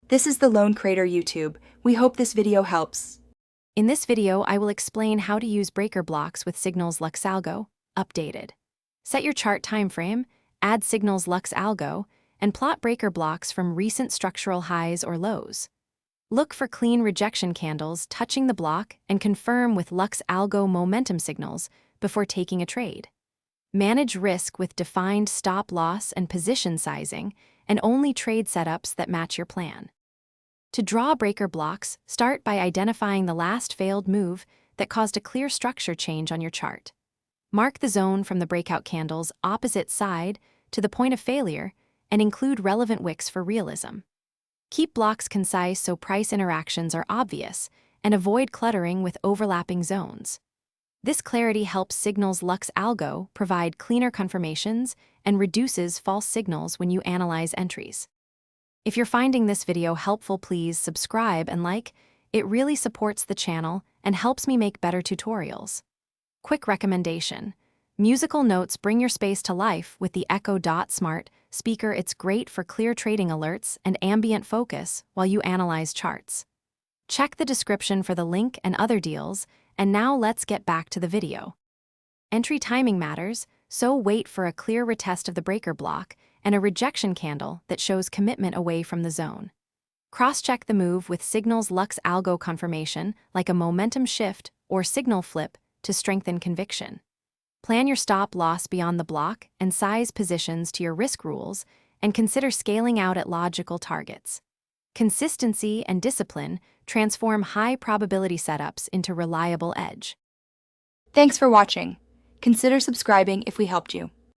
This is the Lone Crater YouTube. We hope this video helps. In this video, I will explain how to use breaker blocks with Signals LuxAlgo, updated. Set your chart timeframe, add Signals LuxAlgo, and plot breaker blocks from recent structural highs or lows. Look for clean rejection candles touching the block and confirm with LuxAlgo momentum signals before taking a trade. Manage risk with defined stop loss and position sizing, and only trade setups that match your plan. To draw breaker blocks, start by identifying the last failed move that caused a clear structure change on your chart. Mark the zone from the breakout candle's opposite side to the point of failure and include relevant wicks for realism. Keep blocks concise so price interactions are obvious and avoid cluttering with overlapping zones. This clarity helps Signals LuxAlgo provide cleaner confirmations and reduces false signals when you analyze entries. If you're finding this video helpful, please subscribe and like. It really supports the channel and helps me make better tutorials. Quick recommendation. Musical notes bring your space to life with the Echo Dot Smart speaker. It's great for clear trading alerts and ambient focus while you analyze charts. Check the description for the link and other deals, and now let's get back to the video. Entry timing matters, so wait for a clear retest of the breaker block and a rejection candle that shows commitment away from the zone. Cross-check the move with Signals LuxAlgo confirmation like a momentum shift or signal flip to strengthen conviction. Plan your stop loss beyond the block and size positions to your risk rules, and consider scaling out at logical targets. Consistency and discipline transform high-probability setups into reliable edge. Thanks for watching. Consider subscribing if we helped you.